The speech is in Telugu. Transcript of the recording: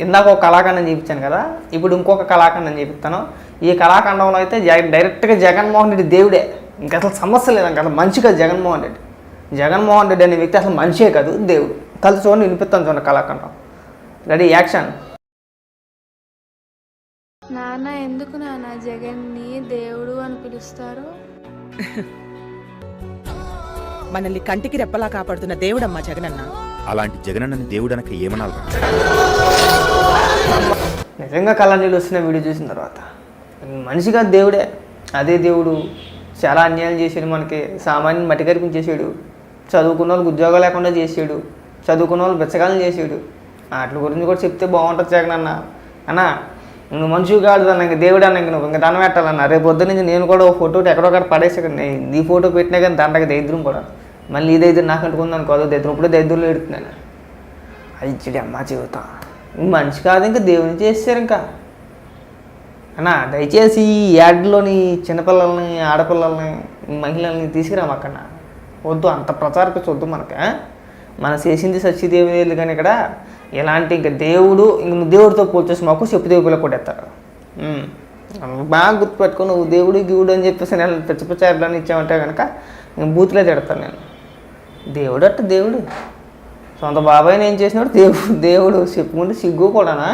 ఇందాక ఒక కళాఖండం చూపించాను కదా, ఇప్పుడు ఇంకొక కళాఖండం చూపిస్తాను. ఈ కళాఖండంలో అయితే డైరెక్ట్గా జగన్మోహన్ రెడ్డి దేవుడే, ఇంకా అసలు సమస్య లేదు. ఇంకా అసలు మంచి కాదు జగన్మోహన్ రెడ్డి. జగన్మోహన్ రెడ్డి అనే వ్యక్తి అసలు మనిషే కాదు, దేవుడు. కలిసి చూడండి, వినిపిస్తాను చూడండి కళాఖండం. Ready, action. నాన్న, ఎందుకు నాన్న జగన్ని దేవుడు అని పిలుస్తారు? మనల్ని కంటికి రెప్పలా కాపాడుతున్న దేవుడమ్మా జగనన్న. అలాంటి జగనన్నని దేవుడనక ఏమనాలి? నిజంగా కళ్ళనీళ్ళు వస్తున్న వీడియో చూసిన తర్వాత మనిషిగా దేవుడే, అదే దేవుడు చాలా అన్యాయం చేసాడు. మనకి సామాన్యుని మట్టి కరిపించేసాడు, చదువుకున్న వాళ్ళకి ఉద్యోగాలు లేకుండా చేసాడు, చదువుకున్న వాళ్ళు బెచ్చగాలను చేసాడు. వాటి గురించి కూడా చెప్తే బాగుంటుంది జగనన్న. అన్న నువ్వు మంచిగా కాదు అన్న, ఇంక దేవుడు అన్న, ఇంక నువ్వు ఇంకా దండం పెట్టాలన్న. రేపు పొద్దు నుంచి నేను కూడా ఒక ఫోటో ఎక్కడొక్కడ పడేసాను. నీ ఫోటో పెట్టినా కానీ దండకి దరిద్రం కూడా, మళ్ళీ ఈ దరిద్రం నాకు అంటుకుందాను కాదు, దరిద్రం ఇప్పుడు దరిద్రంలో ఎడుతున్నాను. అది చెడి అమ్మ జీవితం మనిషి కాదు, ఇంకా దేవుని చేస్తారు. ఇంకా అన్న దయచేసి ఈ యాడ్లోని చిన్నపిల్లల్ని, ఆడపిల్లల్ని, మహిళల్ని తీసుకురామక్కన్న. వద్దు, అంత ప్రచారపించొద్దు మనకి. మనం చేసింది సత్యదేవి కానీ ఇక్కడ ఇలాంటి ఇంకా దేవుడు, ఇంక దేవుడితో పోల్చేసి మాకు చెప్పుదేవి పిల్ల కొట్టేస్తారు. బాగా గుర్తుపెట్టుకుని నువ్వు దేవుడు గీవుడు అని చెప్పేసి నేను పిచ్చపిచ్చారులని ఇచ్చామంటే కనుక నేను బూతులే తిడతాను. నేను దేవుడు అట్ట దేవుడు, సొంత బాబాయ్ని ఏం చేసినాడు దేవుడు చెప్పుకుంటే సిగ్గు కూడానా?